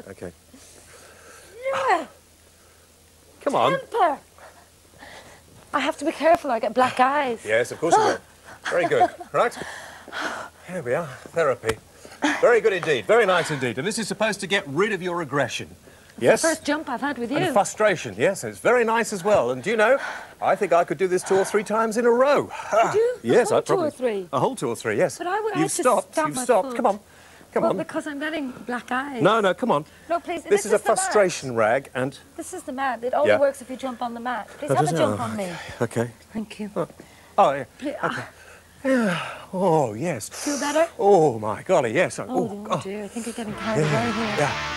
okay. Yeah. Come on. Temper. I have to be careful, I get black eyes. Yes, of course you will. Very good. Right. Here we are. Therapy. Very good indeed. Very nice indeed. And this is supposed to get rid of your aggression. Yes? The first jump I've had with you. And frustration, yes. It's very nice as well. And do you know, I think I could do this 2 or 3 times in a row. Could you? Yes, I I'd probably... 2 or 3? A whole 2 or 3, yes. But I would You've stopped. You've stopped. Come on. Come on. Because I'm getting black eyes. No, no, come on. No, please. This is a frustration rag and... This is the mat. It only works if you jump on the mat. Please have a jump on me. Okay. Thank you. Oh, yeah. Okay. Oh, yes. Feel better? Oh, my golly, yes. Oh, dear. I think you're getting carried away here. Yeah.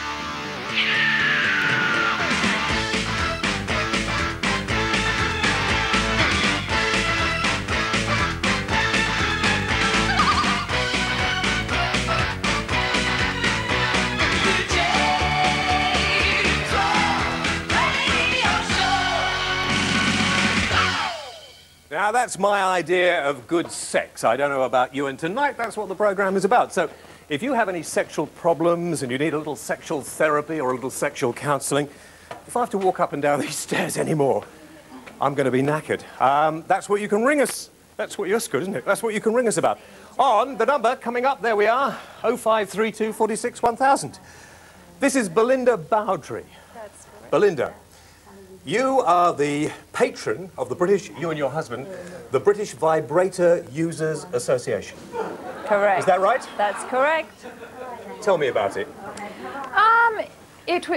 Now, that's my idea of good sex. I don't know about you, and tonight that's what the programme is about. So, if you have any sexual problems and you need a little sexual therapy or a little sexual counselling, if I have to walk up and down these stairs anymore, I'm going to be knackered. That's what you can ring us. That's what you're good, isn't it? That's what you can ring us about. On the number coming up, there we are, 0532 46 1000. This is Belinda Bowdry. That's correct. Belinda. You are the patron of the British, you and your husband, the British Vibrator Users Association. Correct. Is that right? That's correct. Tell me about it. It's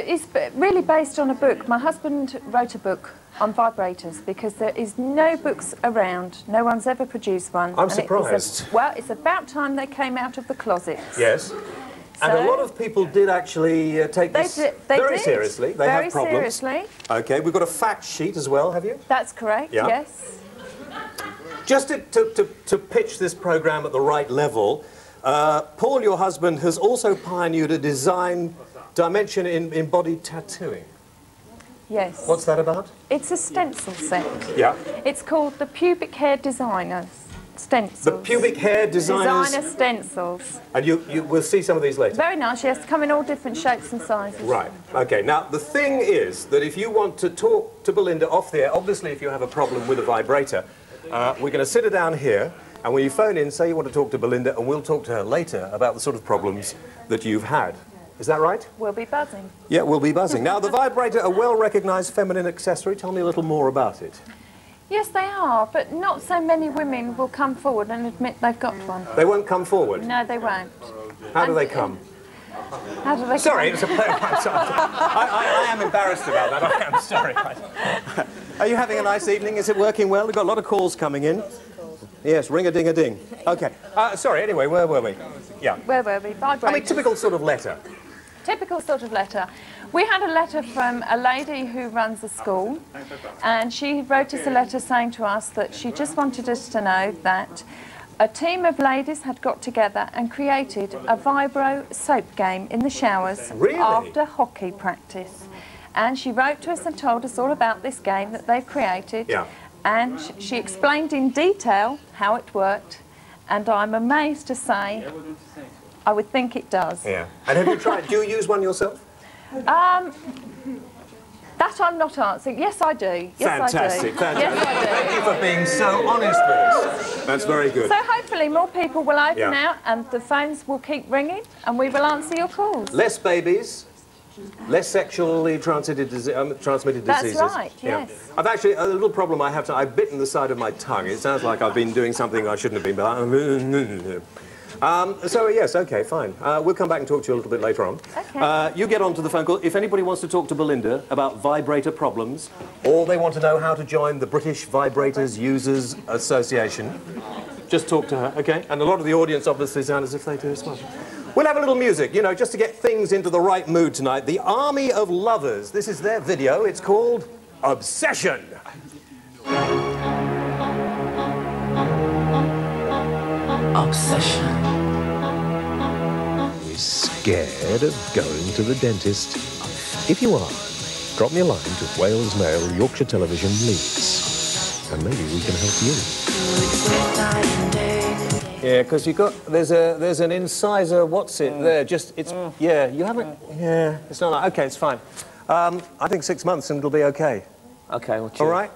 really based on a book. My husband wrote a book on vibrators because there is no books around. No one's ever produced one. I'm surprised. Well, it's about time they came out of the closets. Yes. And a lot of people did actually take this very seriously. They have problems. Seriously. Okay, we've got a fact sheet as well, have you? That's correct, yeah. Yes. Just to pitch this programme at the right level, Paul, your husband, has also pioneered a design dimension in body tattooing. Yes. What's that about? It's a stencil set. Yeah. It's called the Pubic Hair Designers Stencils. The Pubic Hair Designers... Designer Stencils. And we'll see some of these later. Very nice, yes. Come in all different shapes and sizes. Right. OK, now, the thing is that if you want to talk to Belinda off the air, obviously if you have a problem with a vibrator, we're going to sit her down here, and when you phone in, say you want to talk to Belinda, and we'll talk to her later about the sort of problems that you've had. Is that right? We'll be buzzing. Yeah, we'll be buzzing. Now, the vibrator, a well-recognised feminine accessory. Tell me a little more about it. Yes, they are, but not so many women will come forward and admit they've got one. They won't come forward? No, they won't. How do they come? How do they Sorry, come? it's a play. I am embarrassed about that. I am sorry. Are you having a nice evening? Is it working well? We've got a lot of calls coming in. Yes, ring-a-ding-a-ding. OK. Sorry, anyway, where were we? Yeah. Where were we? Vibrators. I mean, typical sort of letter. Typical sort of letter. We had a letter from a lady who runs a school, and she wrote us a letter saying to us that she just wanted us to know that a team of ladies had got together and created a vibro soap game in the showers after hockey practice. And she wrote to us and told us all about this game that they've created. Yeah. And she explained in detail how it worked, and I'm amazed to say I would think it does. Yeah. And have you tried, do you use one yourself? That I'm not answering. Yes, I do. Yes, Fantastic, I do. fantastic. Yes, I do. Thank you for being so honest with us. That's very good. So hopefully more people will open out and the phones will keep ringing and we will answer your calls. Less babies, less sexually transmitted diseases. That's right, yes. Yeah. I've actually, a little problem I have, I've bitten the side of my tongue. It sounds like I've been doing something I shouldn't have been, but so, yes, OK, fine. We'll come back and talk to you a little bit later on. OK. You get onto the phone call. If anybody wants to talk to Belinda about vibrator problems, or they want to know how to join the British Vibrators Users Association, just talk to her, OK? And a lot of the audience obviously sound as if they do as well. We'll have a little music, you know, just to get things into the right mood tonight. The Army of Lovers. This is their video. It's called Obsession. Obsession. Is scared of going to the dentist? If you are, drop me a line to Wales Mail, Yorkshire Television, Leeds, and maybe we can help you. Yeah, because you got there's an incisor. What's it there? Just it's yeah. You haven't. Yeah, it's not like okay. It's fine. I think 6 months and it'll be okay. Okay. Well, All right.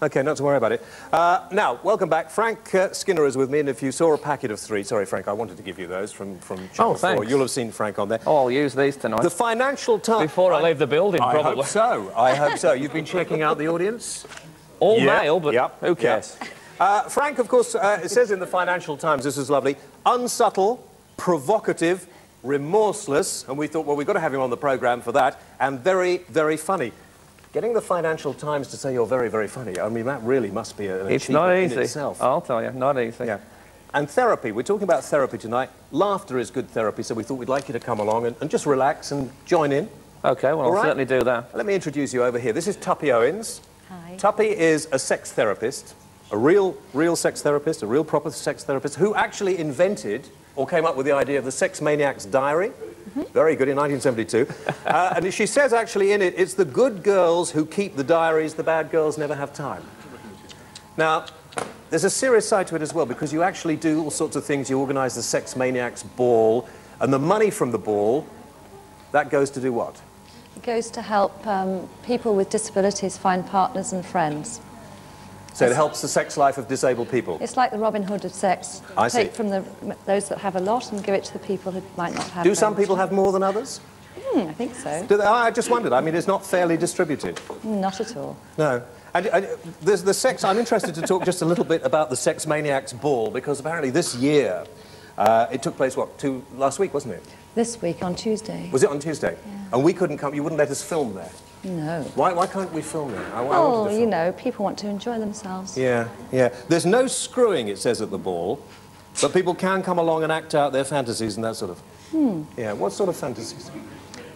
Okay, not to worry about it. Now, welcome back. Frank Skinner is with me, and if you saw a packet of 3... Sorry, Frank, I wanted to give you those from Channel 4. Thanks. You'll have seen Frank on there. Oh, I'll use these tonight. The Financial Times... Before I leave the building, I probably. hope so. I hope so. You've been checking out the audience? All male, but who cares? Frank, of course, it says in the Financial Times, this is lovely, unsubtle, provocative, remorseless, and we thought, well, we've got to have him on the programme for that, and very, very funny. Getting the Financial Times to say you're very, very funny, I mean, that really must be an It's not achievement easy. in itself. I'll tell you, not easy. Yeah. And therapy. We're talking about therapy tonight. Laughter is good therapy, so we thought we'd like you to come along and just relax and join in. Okay, well, I'll certainly do that. Let me introduce you over here. This is Tuppy Owens. Hi. Tuppy is a sex therapist, a real sex therapist, a real proper sex therapist, who actually invented or came up with the idea of the Sex Maniac's Diary. Very good, in 1972. And she says, actually, in it, it's the good girls who keep the diaries, the bad girls never have time. Now, there's a serious side to it as well, because you actually do all sorts of things. You organise the Sex Maniac's Ball, and the money from the ball, that goes to do what? It goes to help people with disabilities find partners and friends. So it helps the sex life of disabled people? It's like the Robin Hood of sex. I see. Take from those that have a lot and give it to the people who might not have Do some friends. people have more than others? I think so. Do they? I just wondered. I mean, it's not fairly distributed. Not at all. No. And there's the sex... I'm interested to talk just a little bit about the Sex Maniac's Ball, because apparently this year, it took place, what, last week, wasn't it? This week on Tuesday. Was it on Tuesday? Yeah. And we couldn't come... You wouldn't let us film there? No. Why can't we film there? Oh, you know, people want to enjoy themselves. Yeah, yeah. There's no screwing, it says at the ball, but people can come along and act out their fantasies and that sort of... Yeah, what sort of fantasies?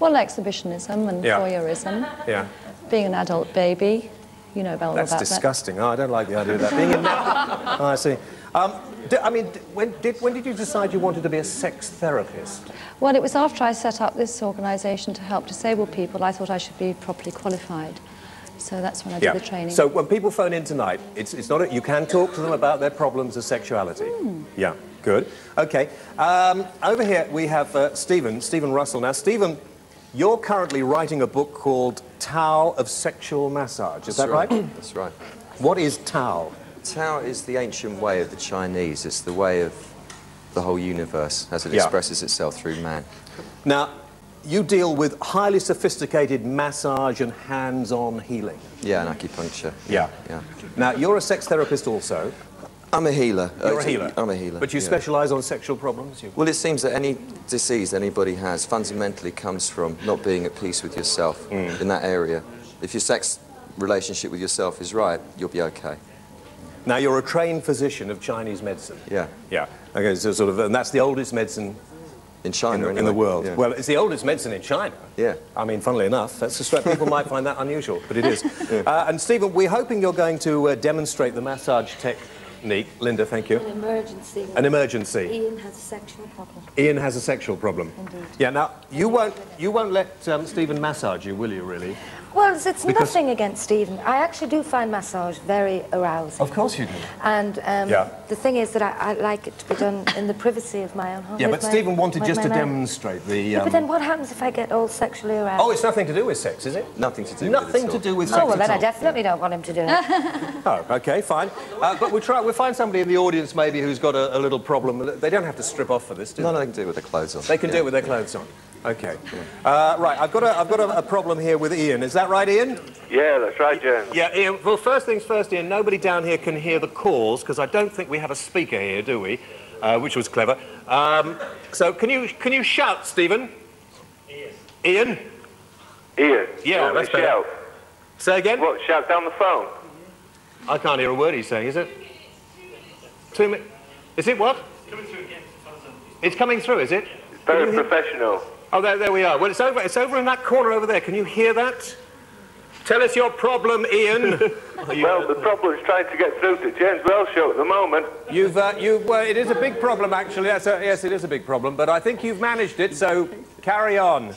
Well, exhibitionism and voyeurism. Yeah. Being an adult baby. You know about all about that. That's disgusting. Oh, I don't like the idea of that. Being in... Oh, I see. I mean, when did you decide you wanted to be a sex therapist? Well, it was after I set up this organisation to help disabled people, I thought I should be properly qualified. So that's when I did the training. So when people phone in tonight, it's not you can talk to them about their problems of sexuality. Yeah, good. Okay. Over here we have Stephen Russell. Now, Stephen, you're currently writing a book called Tao of Sexual Massage. Is that right? That's right. What is Tao? Tao is the ancient way of the Chinese. It's the way of the whole universe as it expresses itself through man. Now, you deal with highly sophisticated massage and hands-on healing. Yeah, and acupuncture. Yeah. Now, you're a sex therapist also. I'm a healer. You're a healer? I'm a healer. But you specialise on sexual problems? Well, it seems that any disease anybody has fundamentally comes from not being at peace with yourself in that area. If your sex relationship with yourself is right, you'll be okay. Now, you're a trained physician of Chinese medicine. Yeah. Yeah. Okay, so sort of, and that's the oldest medicine in China, in the world. Yeah. Well, it's the oldest medicine in China. Yeah. I mean, funnily enough, that's a people might find that unusual, but it is. And Stephen, we're hoping you're going to demonstrate the massage technique. Linda, thank you. An emergency. An emergency. Ian has a sexual problem. Ian has a sexual problem. Indeed. Yeah. Now, you won't let Stephen massage you, will you? Really? Well, it's nothing against Stephen. I actually do find massage very arousing. Of course you do. And the thing is that I like it to be done in the privacy of my own home. Yeah, but Stephen wanted just to demonstrate the... Yeah, but then what happens if I get all sexually aroused? Oh, it's nothing to do with sex, is it? Nothing to do with it. Nothing to do with sex. Oh, well, then at I all. definitely don't want him to do it. Oh, okay, fine. But we'll find somebody in the audience maybe who's got a little problem. They don't have to strip off for this, do they? No, they can do it with their clothes on. They can do it with their clothes on. Okay. Right, I've got a problem here with Ian. Is that right, Ian? Yeah, that's right, James. Yeah, Ian. Well, first things first, Ian. Nobody down here can hear the calls because I don't think we have a speaker here, do we? Which was clever. So can you shout, Stephen? Ian. Ian. Yeah, that's better. Shout. Say again. What? Shout down the phone. I can't hear a word he's saying. Is it? Is it what? It's coming through again. It's coming through, is it? Very professional. Oh, there we are. Well, it's over in that corner over there. Can you hear that? Tell us your problem, Ian. Well, the problem is trying to get through to James Wells show at the moment. It is a big problem, actually. Yes, it is a big problem, but I think you've managed it, so carry on.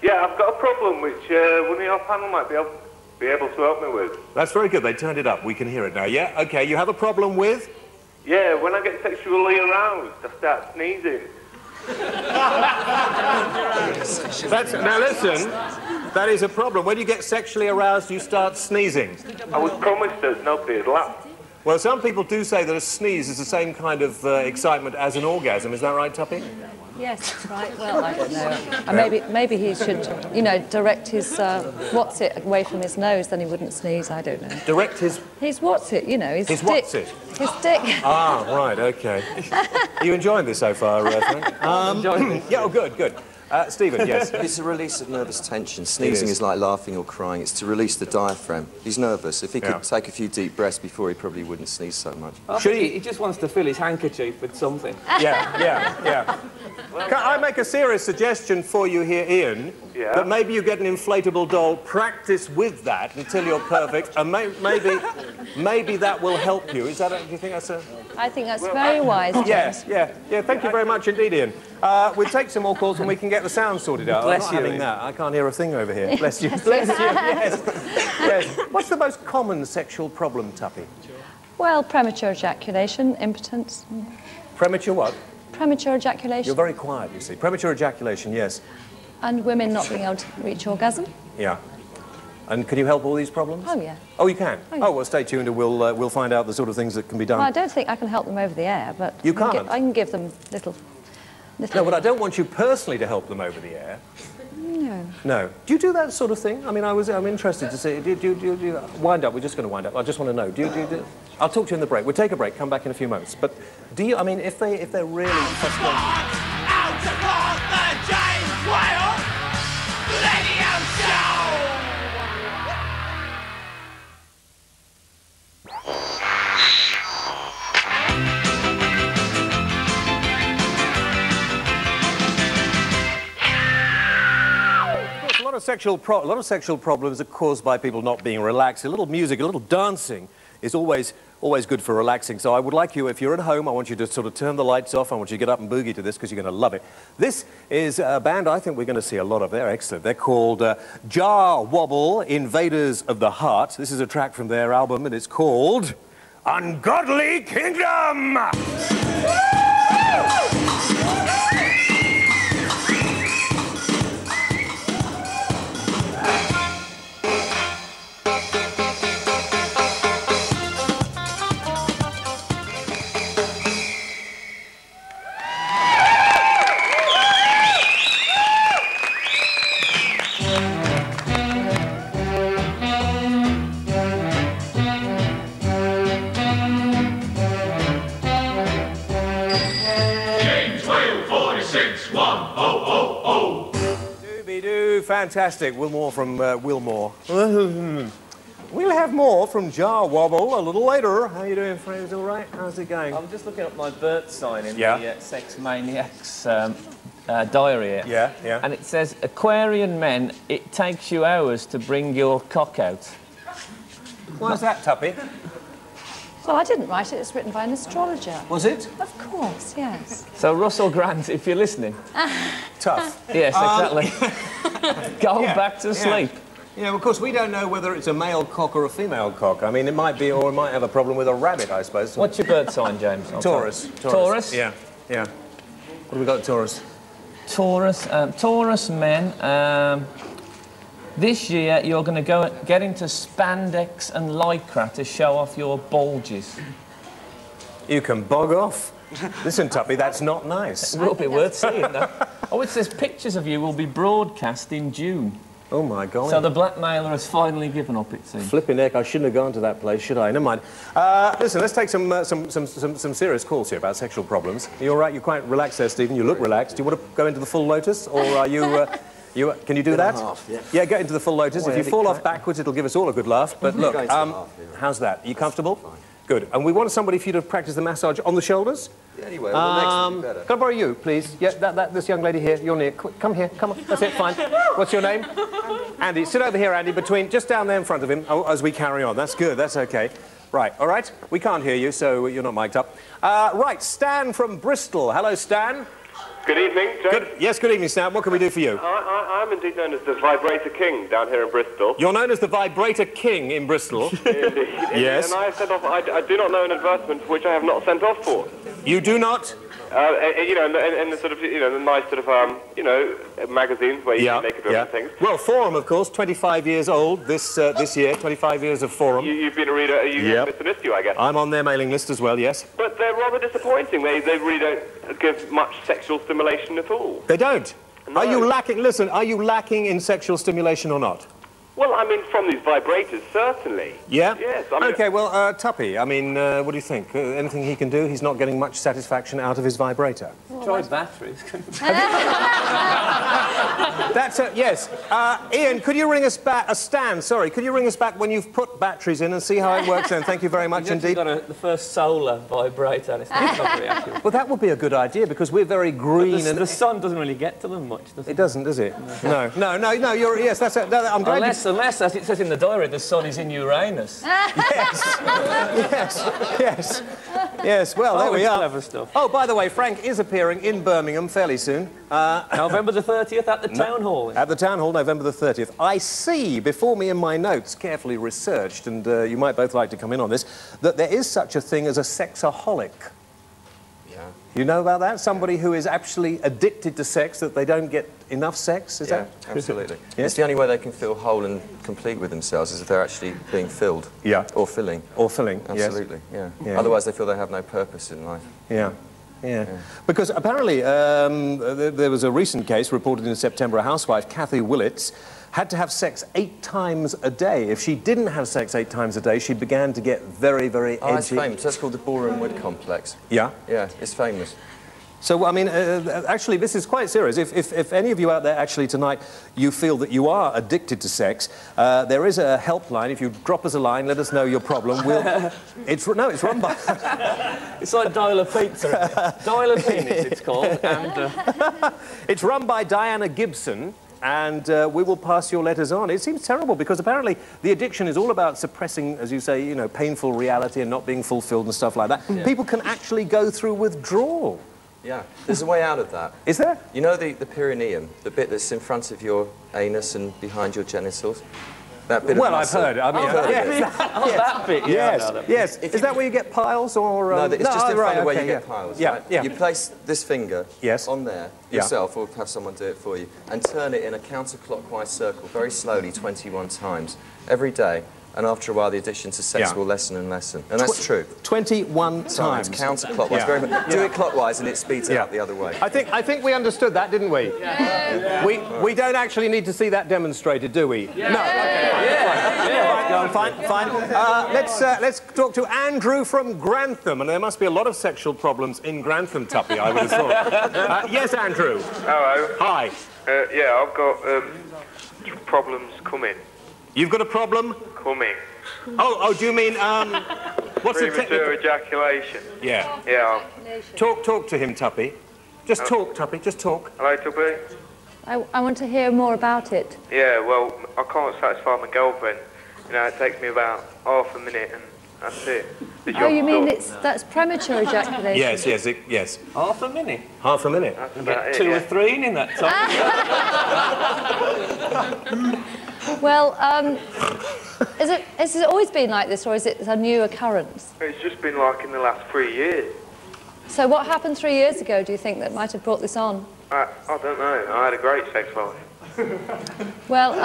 Yeah, I've got a problem which one of your panel might be able to help me with. That's very good. They turned it up. We can hear it now. Yeah? Okay, you have a problem with? Yeah, when I get sexually aroused, I start sneezing. Now listen, that is a problem. When you get sexually aroused, you start sneezing. I was promised that nobody would laugh. Well, some people do say that a sneeze is the same kind of excitement as an orgasm. Is that right, Tuppy? Yes, that's right. Well, I don't know. Maybe he should, you know, direct his what's it away from his nose, then he wouldn't sneeze. I don't know. Direct his... His what's it, you know, his dick. What's it? His dick. Ah, right, OK. Are you enjoying this so far, Frank? Yeah, oh, good, good. Stephen, yes? It's a release of nervous tension. Sneezing is like laughing or crying. It's to release the diaphragm. He's nervous. If he could take a few deep breaths before, he probably wouldn't sneeze so much. He just wants to fill his handkerchief with something. Yeah. Can I make a serious suggestion for you here, Ian? Yeah. That maybe you get an inflatable doll, practice with that until you're perfect, and maybe that will help you. Is that? Do you think that's a... I think that's very wise, James. Yeah. Thank you very much indeed, Ian. We'll take some more calls and we can get the sound sorted out. Bless I'm you, not having Ian. that. I can't hear a thing over here. Bless you. Bless you. Yes. What's the most common sexual problem, Tuppy? Well, premature ejaculation, impotence. Premature what? Premature ejaculation. You're very quiet, you see. Premature ejaculation, yes. And women not being able to reach orgasm. Yeah. And can you help all these problems? Oh, yeah. Oh, you can? Oh, yeah. Oh, well, stay tuned and we'll find out the sort of things that can be done. Well, I don't think I can help them over the air, but... You can't? I can give them little... No, but I don't want you personally to help them over the air. No. No. Do you do that sort of thing? I mean, I'm interested to see... Do you wind up? We're just going to wind up. I just want to know. Do you... I'll talk to you in the break. We'll take a break, come back in a few moments. But do you... I mean, if they're really frustrated... Out support the James Whale Radio Show! A lot of sexual problems are caused by people not being relaxed. A little music, a little dancing is always good for relaxing. So I would like you, if you're at home, I want you to sort of turn the lights off. I want you to get up and boogie to this because you're going to love it. This is a band I think we're going to see a lot of. They're excellent. They're called Jar Wobble, Invaders of the Heart. This is a track from their album and it's called Ungodly Kingdom. Fantastic. Wilmore from Wilmore. We'll have more from Jar Wobble a little later. How are you doing, friends? All right? How's it going? I'm just looking at my birth sign in the Sex Maniacs diary here. Yeah. And it says, Aquarian men, it takes you hours to bring your cock out. Why's that, Tuppy? Well, I didn't write it. It's written by an astrologer. Was it? Of course, yes. So, Russell Grant, if you're listening... Tough. Yes, exactly. Go back to sleep. Yeah, of course, we don't know whether it's a male cock or a female cock. I mean, it might be, or it might have a problem with a rabbit, I suppose. What's your birth sign, James? Taurus. Taurus? Yeah. What have we got, Taurus? Taurus men, this year you're going to get into spandex and lycra to show off your bulges. You can bog off. Listen, Tuppy, that's not nice. It will be worth seeing, though. Oh, it says pictures of you will be broadcast in June. Oh, my God. So the blackmailer has finally given up, it seems. Flipping heck, I shouldn't have gone to that place, should I? Never mind. Listen, let's take some serious calls here about sexual problems. Are you all right? You're quite relaxed there, Stephen. You look relaxed. Do you want to go into the full lotus, or are you... can you do that? Half, yeah. Yeah, get into the full lotus. If you fall off backwards, it'll give us all a good laugh. But look, how's that? Are you comfortable? Fine. Good. And we want somebody for you to practice the massage on the shoulders. Yeah, anyway, well, next will be better. Can I borrow you, please? Yeah, this young lady here. You're near. Come here. Come on. That's it. Fine. What's your name? Andy. Sit over here, Andy. Just down there in front of him as we carry on. That's good. That's okay. Right. All right. We can't hear you, so you're not mic'd up. Right. Stan from Bristol. Hello, Stan. Good evening, James. Yes, good evening, Sam. What can we do for you? I'm indeed known as the Vibrator King down here in Bristol. You're known as the Vibrator King in Bristol. Indeed. Yes. And I have sent off, I do not know an advertisement which I have not sent off for. You do not? You know, in the sort of, you know, the nice sort of, you know, magazines where you can make different things. Well, Forum, of course, 25 years old this year, 25 years of Forum. You've been a reader, you've been listening to, I guess. I'm on their mailing list as well, yes. But they're rather disappointing. They really don't give much sexual stimulation at all. They don't? No. Are you lacking, listen, are you lacking in sexual stimulation or not? Well, I mean, from these vibrators, certainly. Yeah? Yes. I mean, OK, well, Tuppy, I mean, what do you think? Anything he can do? He's not getting much satisfaction out of his vibrator. Try batteries. That's it, yes. Ian, could you ring us back, Stan, sorry, could you ring us back when you've put batteries in and see how it works then? Thank you very much indeed. You've got the first solar vibrator. It's not very accurate. Well, that would be a good idea because we're very green and... The sun doesn't really get to them much, does it? It doesn't, does it? No, yes, that's it. No, I'm glad Unless, as it says in the diary, the sun is in Uranus. Yes, well, there we are. Clever stuff. Oh, by the way, Frank is appearing in Birmingham fairly soon. November the 30th at the Town Hall. At the Town Hall, November the 30th. I see before me in my notes, carefully researched, and you might both like to come in on this, that there is such a thing as a sexaholic. Yeah. You know about that? Somebody who is actually addicted to sex, that they don't get enough sex, is that? Absolutely. Yes? It's the only way they can feel whole and complete with themselves is if they're actually being filled. Yeah. Or filling. Or filling, Absolutely, yes. Yeah. Otherwise they feel they have no purpose in life. Yeah. Because apparently there was a recent case reported in September. A housewife, Kathy Willits, had to have sex 8 times a day. If she didn't have sex 8 times a day, she began to get very, very edgy. Oh, it's famous. That's called the ballroom wood complex. Yeah? Yeah, it's famous. So, I mean, actually, this is quite serious. If any of you out there actually tonight, you feel that you are addicted to sex, there is a helpline. If you drop us a line, let us know your problem. It's run by... It's like Dial a Pizza. Dial a Penis, it's called. And, It's run by Diana Gibson. And we will pass your letters on. It seems terrible because apparently the addiction is all about suppressing, as you say, you know, painful reality and not being fulfilled and stuff like that. Yeah. People can actually go through withdrawal. Yeah, there's a way out of that. Is there? You know the perineum, the bit that's in front of your anus and behind your genitals? That bit of muscle. I've heard. I mean, that bit. Yes. Is that where you get piles or? No, it's just in front of where you get piles. Yeah, right? yeah. You place this finger on there yourself, or have someone do it for you, and turn it in a counterclockwise circle very slowly, 21 times every day. And after a while, the addiction to sex will lessen and lessen. And that's true. 21 times. It's counterclockwise. Very much. Do it clockwise, and it speeds it up the other way. I think we understood that, didn't we? Yeah. We don't actually need to see that demonstrated, do we? Yeah. No. Okay. Fine. Let's talk to Andrew from Grantham, and there must be a lot of sexual problems in Grantham, Tuppy, I would have thought. Yes, Andrew. Hello. Hi. Yeah, I've got problems coming. You've got a problem? Coming. Oh, do you mean, what's the technical... Premature ejaculation. Yeah. Yeah. Talk to him, Tuppy. Just talk, Tuppy, just talk. Hello, Tuppy. I want to hear more about it. Yeah, well, I can't satisfy my girlfriend. You know, it takes me about half a minute and that's it. Oh, you mean that's premature ejaculation? Yes. Half a minute. Half a minute. That's about it, 2 or 3 in that time. Well, has it always been like this, or is it a new occurrence? It's just been like in the last 3 years. So what happened 3 years ago, do you think, that might have brought this on? I don't know. I had a great sex life. Well,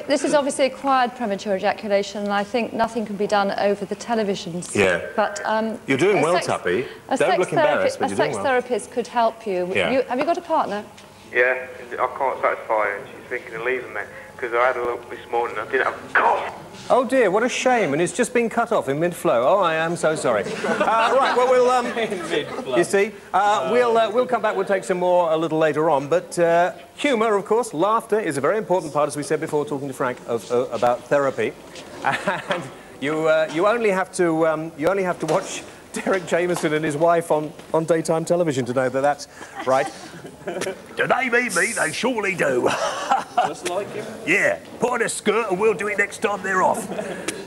this is obviously acquired premature ejaculation, and I think nothing can be done over the televisions. Yeah. But you're doing well, Tuppy. Don't look embarrassed, but you're doing well. A sex therapist could help you. Yeah. Have you got a partner? Yeah, I can't satisfy her, and she's thinking of leaving me because I had a look this morning. I didn't have a cough. Oh dear, what a shame, and it's just been cut off in mid-flow. Oh, I am so sorry. Right, well, we'll you see, we'll come back. We'll take some more a little later on. But humour, of course, laughter is a very important part, as we said before, talking to Frank about therapy. And you only have to watch Derek Jameson and his wife on daytime television to know that that's right. Do they mean me? They surely do. Just like him? Yeah. Put on a skirt and we'll do it next time they're off.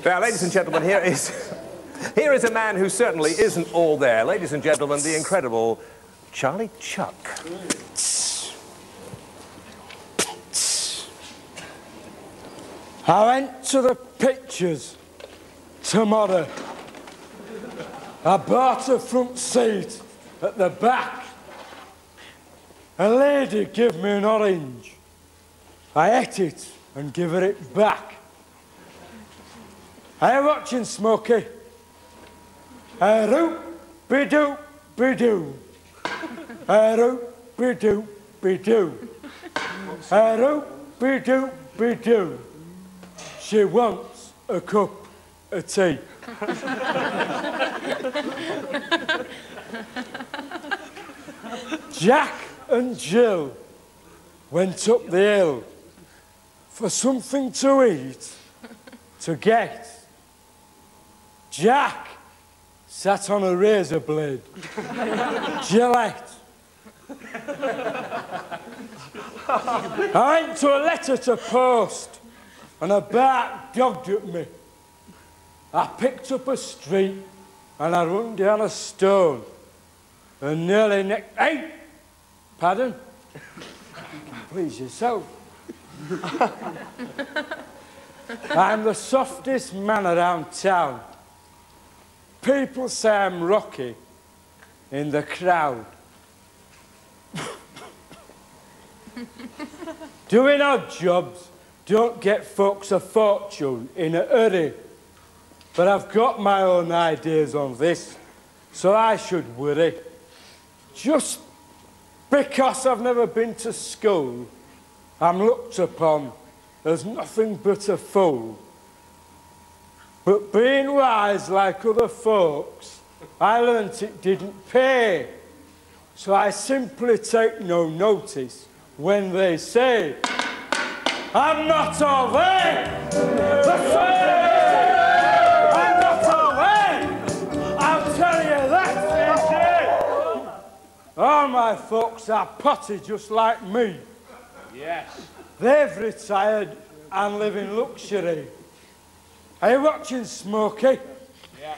Now, ladies and gentlemen, here is a man who certainly isn't all there. Ladies and gentlemen, the incredible Charlie Chuck. I went to the pictures tomorrow. I bought a front seat at the back. A lady gave me an orange. I ate it and gave her it back. Are you watching, Smokey? A-roop-be-doop-be-doo. A-roop-be-doop-be-doo. A-roop-be-doop-be-doo. She wants a cup of tea. Jack and Jill went up the hill for something to eat, to get. Jack sat on a razor blade. Gillette. I went to a letter to post, and a bark dogged at me. I picked up a street, and I run down a stone, and nearly necked... Hey! Pardon? Please yourself. I'm the softest man around town. People say I'm Rocky in the crowd. Doing odd jobs don't get folks a fortune in a hurry. But I've got my own ideas on this, so I should worry. Just because I've never been to school, I'm looked upon as nothing but a fool. But being wise like other folks, I learnt it didn't pay. So I simply take no notice when they say, I'm not all there! I'm not all there! I'll tell you that! All my folks are potty just like me. Yes. They've retired and live in luxury. Are you watching, Smokey? Yeah.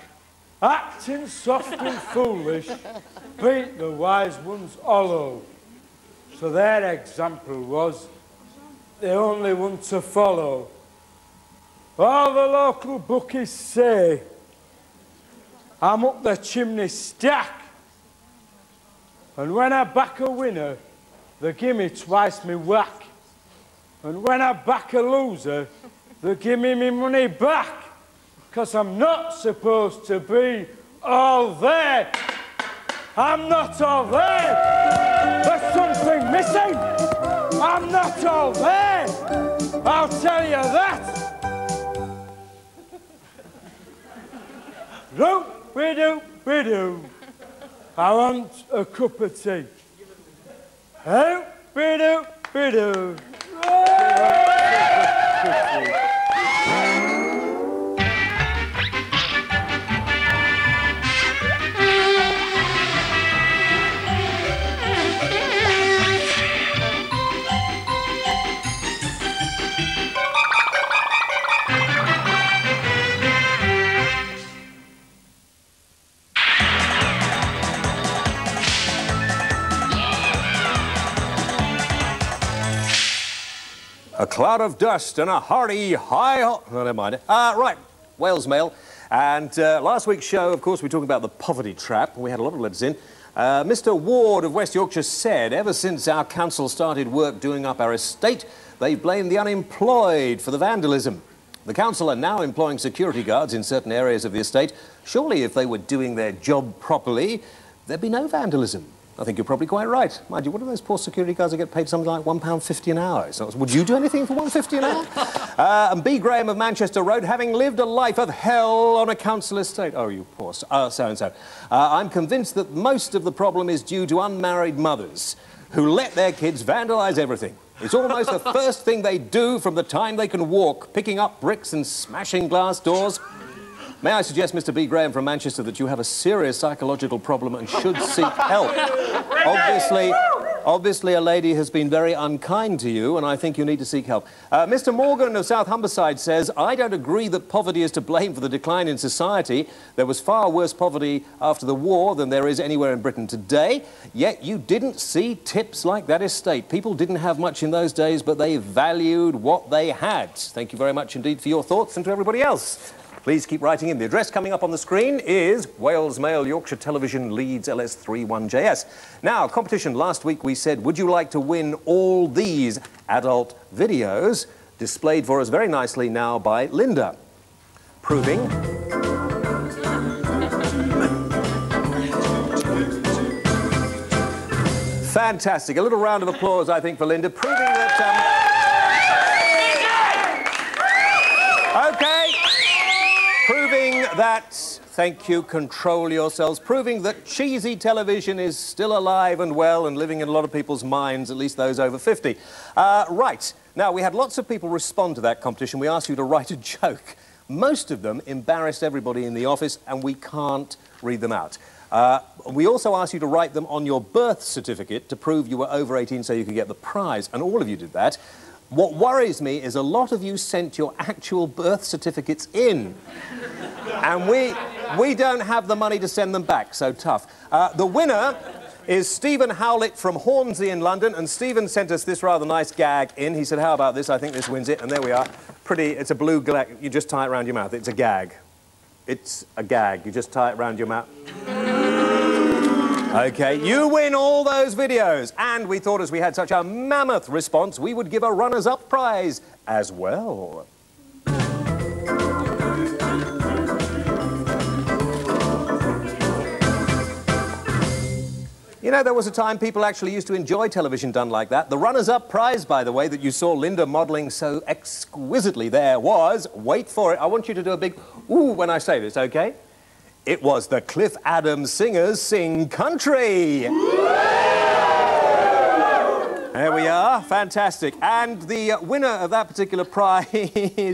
Acting soft and foolish beat the wise ones hollow. So their example was the only one to follow. All the local bookies say I'm up the chimney stack. And when I back a winner, they give me twice me whack. And when I back a loser, they give me my money back. 'Cause I'm not supposed to be all there. I'm not all there. There's something missing. I'm not all there. I'll tell you that. Roop-be-doop-be-doo. I want a cup of tea. Roop-be-doop-be-doo. A cloud of dust and a hearty high... Oh, never mind. Right, Wales Mail. And last week's show, of course, we talked about the poverty trap. We had a lot of letters in. Mr. Ward of West Yorkshire said, ever since our council started work doing up our estate, they blamed the unemployed for the vandalism. The council are now employing security guards in certain areas of the estate. Surely, if they were doing their job properly, there'd be no vandalism. I think you're probably quite right. Mind you, what are those poor security guards that get paid something like £1.50 an hour? So, would you do anything for £1.50 an hour? And B. Graham of Manchester Road, having lived a life of hell on a council estate. Oh, you poor so-and-so. I'm convinced that most of the problem is due to unmarried mothers who let their kids vandalise everything. It's almost the first thing they do from the time they can walk, picking up bricks and smashing glass doors. May I suggest, Mr. B. Graham from Manchester, that you have a serious psychological problem and should seek help. Obviously, a lady has been very unkind to you, and I think you need to seek help. Mr. Morgan of South Humberside says, I don't agree that poverty is to blame for the decline in society. There was far worse poverty after the war than there is anywhere in Britain today. Yet you didn't see tips like that estate. People didn't have much in those days, but they valued what they had. Thank you very much indeed for your thoughts, and to everybody else. Please keep writing in. The address coming up on the screen is Wales Mail, Yorkshire Television, Leeds, LS31JS. Now, competition. Last week we said, would you like to win all these adult videos? Displayed for us very nicely now by Linda. Proving... Fantastic. A little round of applause, I think, for Linda. Proving that... OK. Proving that, thank you, control yourselves, proving that cheesy television is still alive and well and living in a lot of people's minds, at least those over 50. Right, now, we had lots of people respond to that competition. We asked you to write a joke. Most of them embarrassed everybody in the office, and we can't read them out. We also asked you to write them on your birth certificate to prove you were over 18 so you could get the prize, and all of you did that. What worries me is a lot of you sent your actual birth certificates in. And we don't have the money to send them back, so tough. The winner is Stephen Howlett from Hornsey in London, and Stephen sent us this rather nice gag in. He said, how about this? I think this wins it. And there we are. Pretty, it's a blue gag. You just tie it around your mouth. It's a gag. It's a gag. You just tie it around your mouth. OK, you win all those videos. And we thought as we had such a mammoth response, we would give a runners-up prize as well. You know, there was a time people actually used to enjoy television done like that. The runners-up prize, by the way, that you saw Linda modelling so exquisitely there was, wait for it, I want you to do a big ooh when I say this, OK? It was the Cliff Adams Singers Sing Country. There we are, fantastic. And the winner of that particular prize,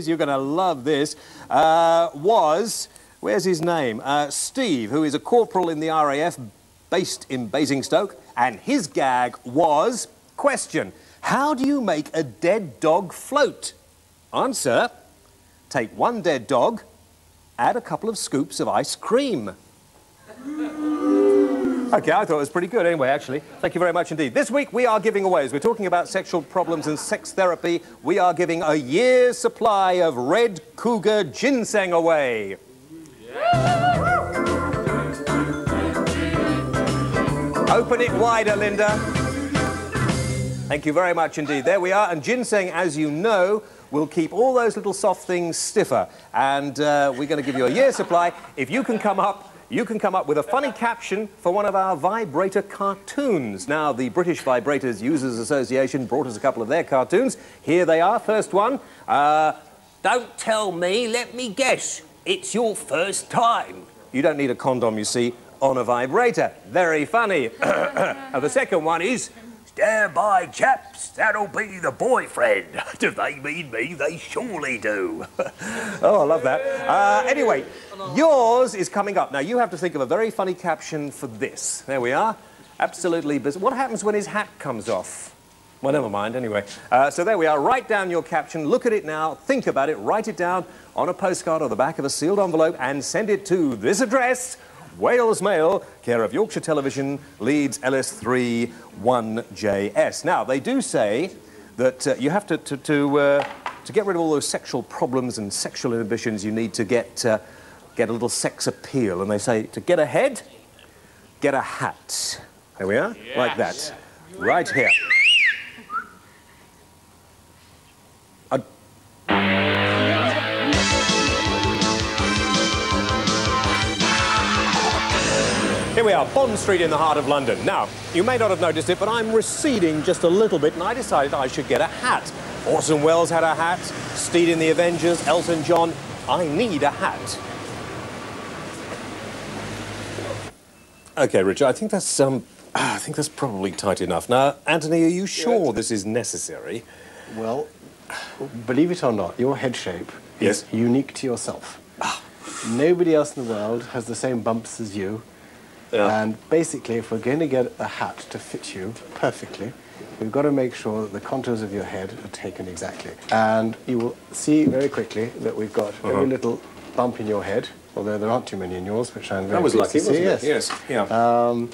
you're going to love this, was, where's his name? Steve, who is a corporal in the RAF based in Basingstoke, and his gag was, question, how do you make a dead dog float? Answer, take one dead dog, add a couple of scoops of ice cream. OK, I thought it was pretty good anyway, actually. Thank you very much indeed. This week we are giving away, as we're talking about sexual problems and sex therapy, we are giving a year's supply of Red Cougar ginseng away. Open it wider, Linda. Thank you very much indeed. There we are. And ginseng, as you know, will keep all those little soft things stiffer. And we're going to give you a year's supply. If you can come up with a funny caption for one of our vibrator cartoons. Now, the British Vibrators Users Association brought us a couple of their cartoons. Here they are. First one. Don't tell me, let me guess. It's your first time. You don't need a condom, you see, on a vibrator. Very funny. And the second one is... Stand by, chaps. That'll be the boyfriend. Do they mean me? They surely do. Oh, I love that. Anyway, yours is coming up. Now, you have to think of a very funny caption for this. There we are. Absolutely bizarre. What happens when his hat comes off? Well, never mind, anyway. So there we are. Write down your caption. Look at it now. Think about it. Write it down on a postcard or the back of a sealed envelope and send it to this address, Wales Mail, care of Yorkshire Television, Leeds, LS3 1JS. Now, they do say that you have to get rid of all those sexual problems and sexual inhibitions, you need to get a little sex appeal. And they say, to get ahead, get a hat. There we are, yes. Like that. Right here. Here we are, Bond Street in the heart of London. Now, you may not have noticed it, but I'm receding just a little bit, and I decided I should get a hat. Orson Welles had a hat, Steed in the Avengers, Elton John. I need a hat. OK, Richard, I think that's probably tight enough. Now, Anthony, are you sure this is necessary? Well, believe it or not, your head shape is unique to yourself. Nobody else in the world has the same bumps as you. Yeah. And basically, if we're going to get a hat to fit you perfectly, we've got to make sure that the contours of your head are taken exactly. And you will see very quickly that we've got every little bump in your head, although there aren't too many in yours, which I'm very pleased to see. Wasn't it? Yes. Yeah.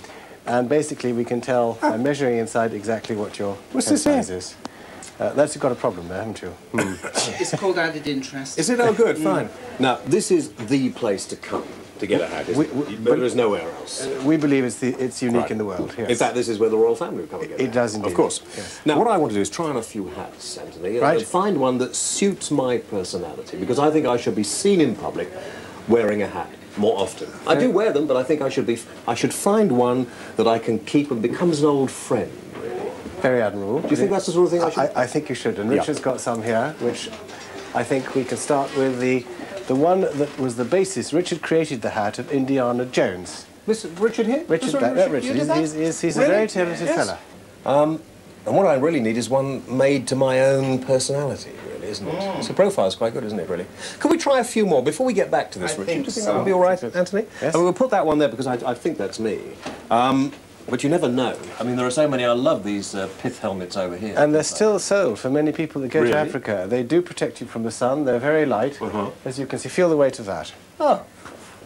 And basically, we can tell by measuring inside exactly what your head size is. That's got a problem there, haven't you? It's called added interest. Is it? Oh, good, fine. Now, this is the place to come to get a hat, isn't it? But there's nowhere else. We believe it's unique in the world, yes. In fact, this is where the royal family will come and get it. It does indeed. Of course. Yes. Now, what I want to do is try on a few hats, Anthony, and find one that suits my personality, because I think I should be seen in public wearing a hat more often. I do wear them, but I think I should find one that I can keep and becomes an old friend. Very admirable. Do you think that's the sort of thing I should? I think you should, and Richard's got some here, which I think we can start with the one that was the basis. Richard created the hat of Indiana Jones. This Richard here? Richard. He's a very talented fella. And what I really need is one made to my own personality, really, isn't it? So profile's quite good, isn't it, really? Could we try a few more before we get back to this, Richard? Do you think that would be all right, Anthony? Yes. And we'll put that one there because I think that's me. But you never know. I mean, there are so many. I love these pith helmets over here. And they're still sold for many people that go to Africa. They do protect you from the sun. They're very light. As you can see, feel the weight of that. Oh,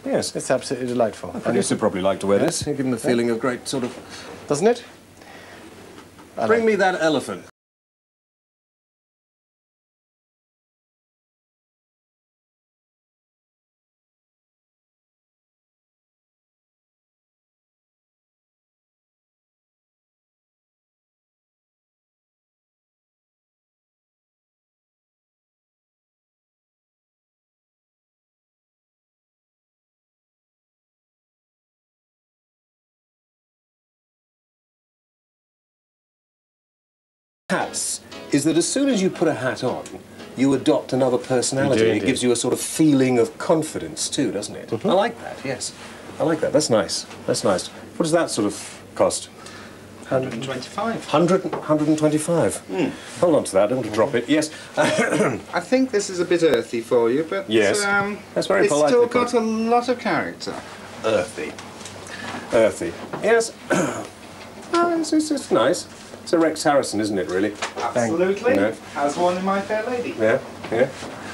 yes. It's absolutely delightful. I used to probably like to wear this, given the feeling of great sort of... Doesn't it? Bring me that elephant. Hats is that as soon as you put a hat on, you adopt another personality. It gives you a sort of feeling of confidence too, doesn't it? I like that, yes. I like that. That's nice. That's nice. What does that sort of cost? 125. 125. Hold on to that. I don't want to drop it. Yes. I think this is a bit earthy for you, but yes. That's very polite. It's still got a lot of character. Earthy. Earthy. Yes. It's nice. It's a Rex Harrison, isn't it, really? Absolutely. You know. Has one in My Fair Lady. Yeah, yeah.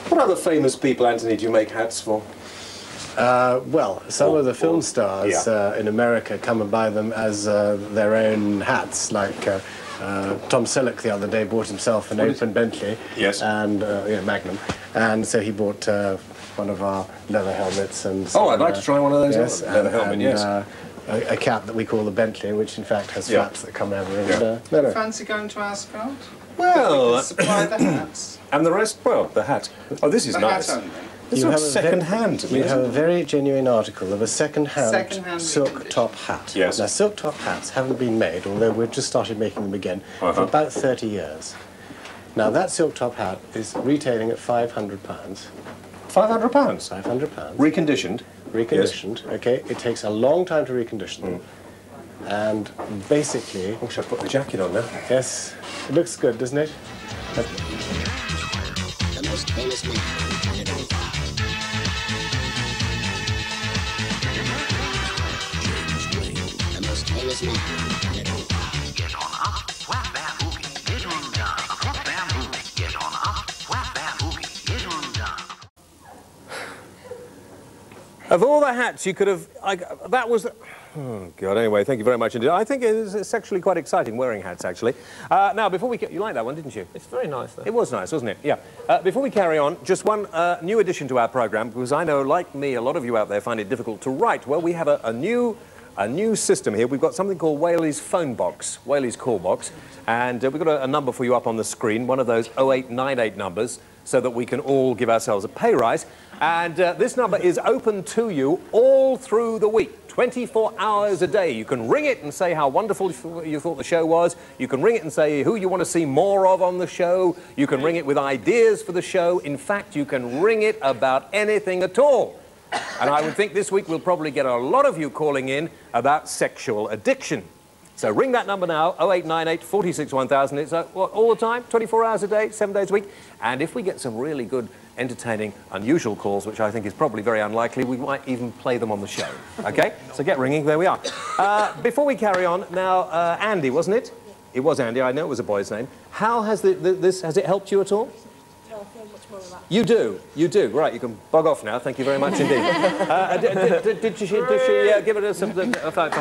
What other famous people, Anthony, do you make hats for? Well, some of the film stars in America come and buy them as their own hats, like Tom Selleck the other day bought himself an open Bentley, and Magnum, and so he bought one of our leather helmets. And so, I'd like to try one of those. Yes, leather helmet, yes. A cap that we call the Bentley, which in fact has flaps that come over. And, Fancy going to Ascot? Well, supply the hats. And the rest, well, the hat. Oh, this is nice. Hat only. This looks second-hand to me. You have a very genuine article of a second-hand silk top hat. Yes. Now, silk top hats haven't been made, although we've just started making them again, for about 30 years. Now, that silk top hat is retailing at £500. £500? £500. Reconditioned? Reconditioned, okay. It takes a long time to recondition them. And basically... Oh, should I put the jacket on now? Yes. It looks good, doesn't it? The most famous man. The most famous man. Get on up, whap bamboo, get on down, whap bamboo, get on up, whap bamboo, get on down. Of all the hats you could have... that was... Oh, God, anyway, thank you very much indeed. I think it is sexually quite exciting wearing hats, actually. Now, before we... You liked that one, didn't you? It's very nice, though. It was nice, wasn't it? Yeah. Before we carry on, just one new addition to our programme, because I know, like me, a lot of you out there find it difficult to write. Well, we have a new system here. We've got something called Whaley's phone box, Whaley's call box, and we've got a number for you up on the screen, one of those 0898 numbers, so that we can all give ourselves a pay rise. And this number is open to you all through the week, 24 hours a day. You can ring it and say how wonderful you thought the show was. You can ring it and say who you want to see more of on the show. You can ring it with ideas for the show. In fact, you can ring it about anything at all. And I would think this week we'll probably get a lot of you calling in about sexual addiction. So ring that number now, 0898 46 1000. It's what, all the time, 24 hours a day, 7 days a week. And if we get some really good, entertaining, unusual calls, which I think is probably very unlikely, we might even play them on the show. OK? So get ringing, there we are. Before we carry on, now, Andy, wasn't it? It was Andy, I know it was a boy's name. How has has it helped you at all? You do, right, you can bug off now, thank you very much indeed. Did she give it a fine.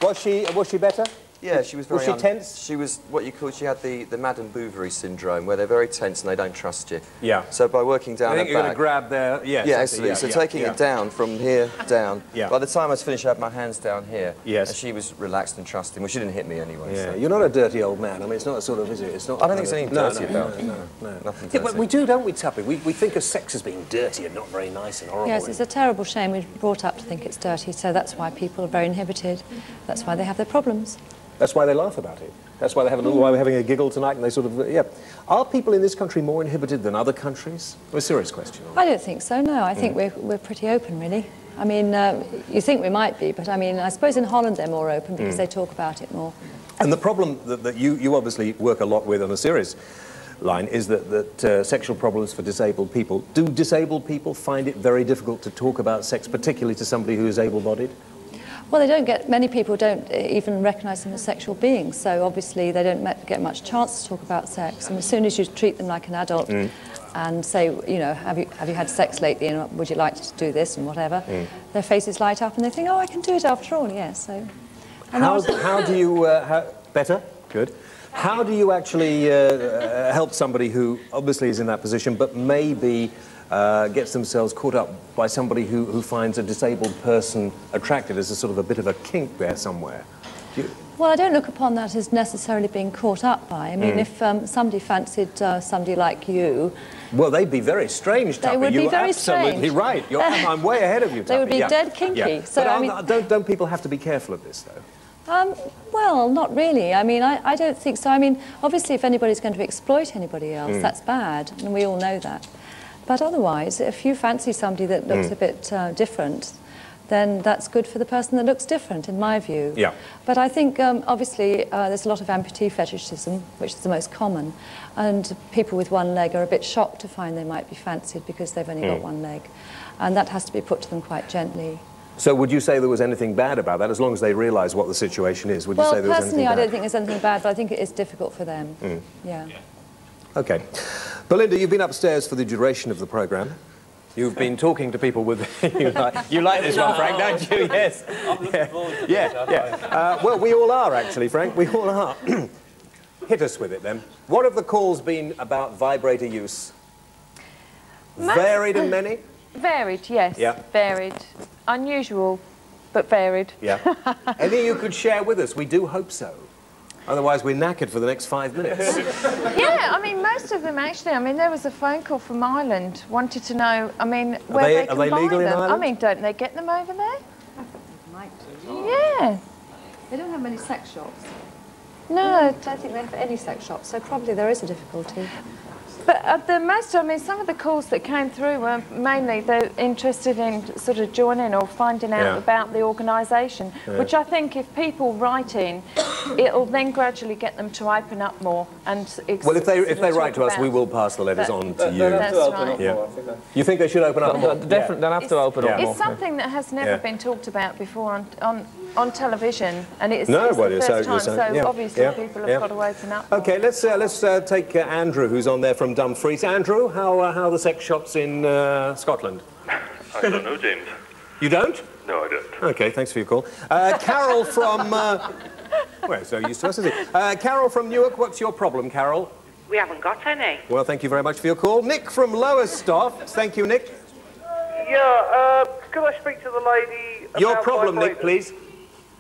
Was she better? Yeah, she was very... Was she tense? She was what you call... She had the Madame Bovary syndrome, where they're very tense and they don't trust you. Yeah. So by working down her back... you're going to grab their... Yes, yeah, absolutely. So taking it down from here down... Yeah. By the time I was finished, I had my hands down here. Yes. And she was relaxed and trusting. Well, she didn't hit me anyway. Yeah, so. you're not a dirty old man. I mean, it's not a sort of... Is it? It's not... I don't think there's anything dirty about it. No. Nothing dirty. Yeah, but we do, don't we, Tuppy? We think of sex as being dirty and not very nice and horrible. Yes, it's a terrible shame. We're brought up to think it's dirty, so that's why people are very inhibited. That's why they have their problems. That's why they laugh about it. That's why they have why we're having a giggle tonight and they sort of, yeah. Are people in this country more inhibited than other countries? A serious question. I don't think so, no. I think we're pretty open, really. I mean, you think we might be, but I mean, I suppose in Holland they're more open because they talk about it more. And the problem that you obviously work a lot with on a serious line is that sexual problems for disabled people. Do disabled people find it very difficult to talk about sex, particularly to somebody who is able-bodied? Well, many people don't even recognise them as sexual beings, so obviously they don't get much chance to talk about sex. And as soon as you treat them like an adult and say, you know, have you had sex lately and would you like to do this and whatever, their faces light up and they think, oh, I can do it after all, yes. So, how do you... better? Good. How do you actually help somebody who obviously is in that position but maybe gets themselves caught up by somebody who finds a disabled person attractive as a sort of a bit of a kink there somewhere? Well, I don't look upon that as necessarily being caught up by. I mean, if somebody fancied somebody like you... Well, they'd be very strange, Tuppy. They would be very absolutely strange. Right. I'm way ahead of you, Tuppy. They would be dead kinky. Yeah. So, but I mean, don't people have to be careful of this, though? Well, not really. I mean, I don't think so. I mean, obviously, if anybody's going to exploit anybody else, that's bad, and we all know that. But otherwise, if you fancy somebody that looks a bit different, then that's good for the person that looks different, in my view. Yeah. But I think, obviously, there's a lot of amputee fetishism, which is the most common, and people with one leg are a bit shocked to find they might be fancied because they've only got one leg. And that has to be put to them quite gently. So would you say there was anything bad about that, as long as they realise what the situation is? Would you say there was anything bad? Well, personally, I don't think there's anything bad, but I think it is difficult for them. Yeah. OK. Belinda, you've been upstairs for the duration of the programme. You've been talking to people with... you like this one, Frank, don't you? Yes. I'm looking forward to this. Well, we all are, actually, Frank. We all are. Hit us with it, then. What have the calls been about vibrator use? Varied and many? Varied, yes. Yeah. Varied. Unusual, but varied. Yeah. Anything you could share with us? We do hope so. Otherwise, we're knackered for the next 5 minutes. Yeah, I mean, most of them, actually. I mean, there was a phone call from Ireland, wanted to know, I mean, where they can buy them. Are they legal in Ireland? I mean, don't they get them over there? Might do. Yeah. They don't have many sex shops. No. I don't think they have any sex shops, so probably there is a difficulty. But I mean, some of the calls that came through were mainly they're interested in sort of joining or finding out about the organisation, which I think if people write in, it'll then gradually get them to open up more. And well, if they write to us, we will pass the letters on to you. That's right. Yeah. You think they should open up more? Definitely, they'll have to open up more. It's something that has never been talked about before on television, and it's the first time, so obviously people have got to open up more. OK, let's take Andrew, who's on there from Dumfries. Andrew, how are the sex shops in Scotland? I don't know, James. You don't? No, I don't. OK, thanks for your call. Carol from... well, so used to us, is it? Carol from Newark, what's your problem, Carol? We haven't got any. Well, thank you very much for your call. Nick from Lowestoft. Thank you, Nick. Yeah, could I speak to the lady about your problem, Nick, please.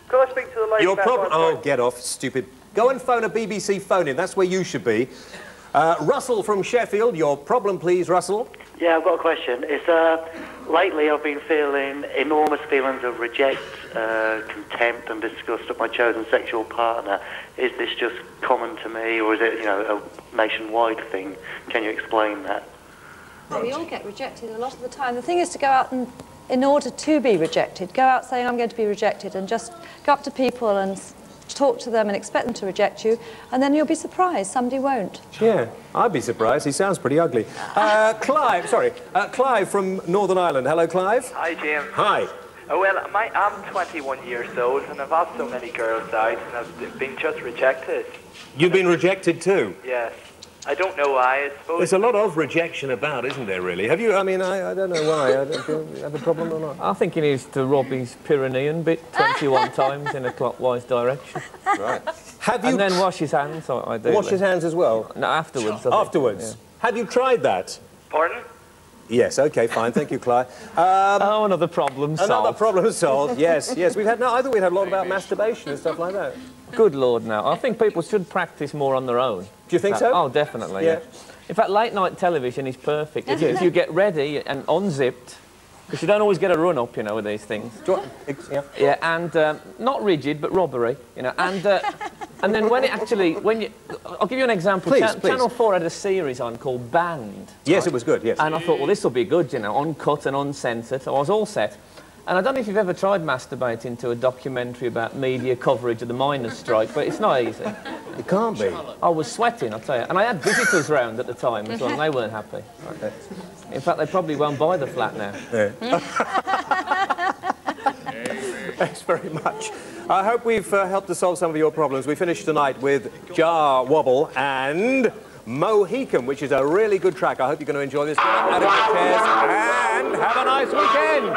Could I speak to the lady your about problem? Oh, get off, stupid. Go and phone a BBC phone-in. That's where you should be. Russell from Sheffield, your problem, please, Russell. Yeah, I've got a question. It's, lately I've been feeling enormous feelings of reject, contempt and disgust at my chosen sexual partner. Is this just common to me, or is it, you know, a nationwide thing? Can you explain that? Well, we all get rejected a lot of the time. The thing is to go out and in order to be rejected. Go out saying, I'm going to be rejected, and just go up to people and talk to them and expect them to reject you, and then you'll be surprised somebody won't. Yeah, I'd be surprised. He sounds pretty ugly. Clive from Northern Ireland. Hello, Clive. Hi, James. Hi. Well, I'm 21 years old, and I've asked so many girls out, and I've been just rejected. You've been rejected too? Yes. I don't know why, I suppose. There's a lot of rejection about, isn't there, really? Have you, I mean, I don't know why. Do you have a problem or not? I think he needs to rub his Pyrenean bit 21 times in a clockwise direction. Right. Have you... And then wash his hands, ideally. Wash his hands as well? No, afterwards, I think. Afterwards? Yeah. Have you tried that? Pardon? Yes, OK, fine. Thank you, Clive. Oh, another problem solved. Another problem solved, yes. Yes, we've had... No, I thought we'd had a lot about masturbation and stuff like that. Good Lord, now. I think people should practice more on their own. Do you think so? Oh, definitely, yeah. In fact, late-night television is perfect. If you get ready and unzipped, because you don't always get a run-up, you know, with these things. Yeah, and not rigid, but robbery, you know, and then when it actually... I'll give you an example. Please, please. Channel 4 had a series on called Banned. Yes, it was good, yes. And I thought, well, this will be good, you know, uncut and uncensored. So I was all set. And I don't know if you've ever tried masturbating to a documentary about media coverage of the miners' strike, but it's not easy. It can't be. I was sweating, I'll tell you. And I had visitors round at the time as well, and they weren't happy. Okay. In fact, they probably won't buy the flat now. Yeah. Thanks very much. I hope we've helped to solve some of your problems. We finish tonight with Jar Wobble and Mohican, which is a really good track. I hope you're going to enjoy this. Get out of your chairs and have a nice weekend.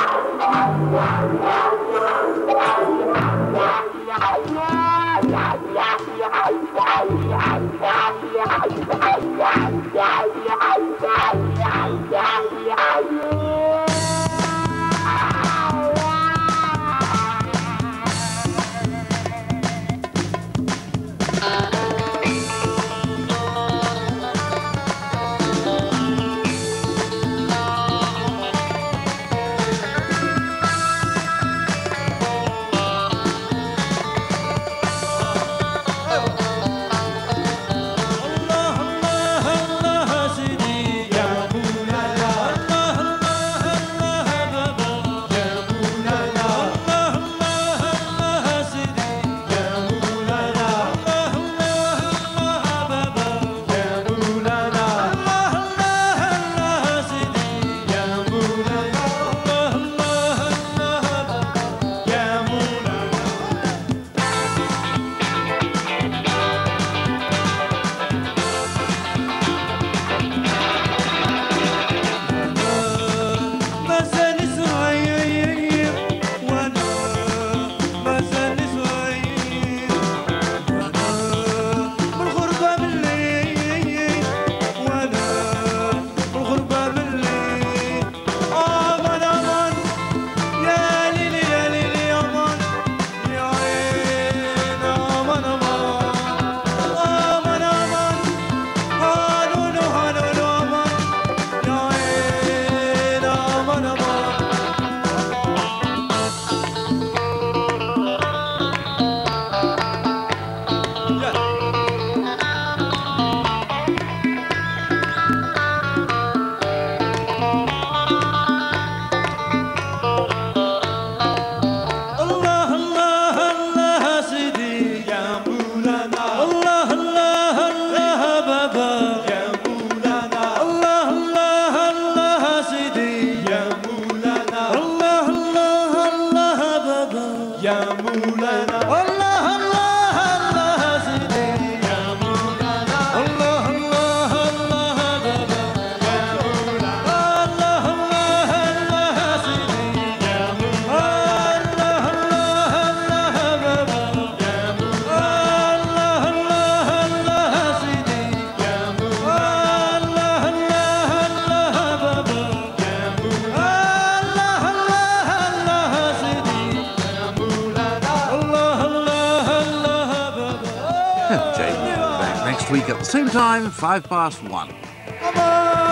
Week at the same time, 1:05.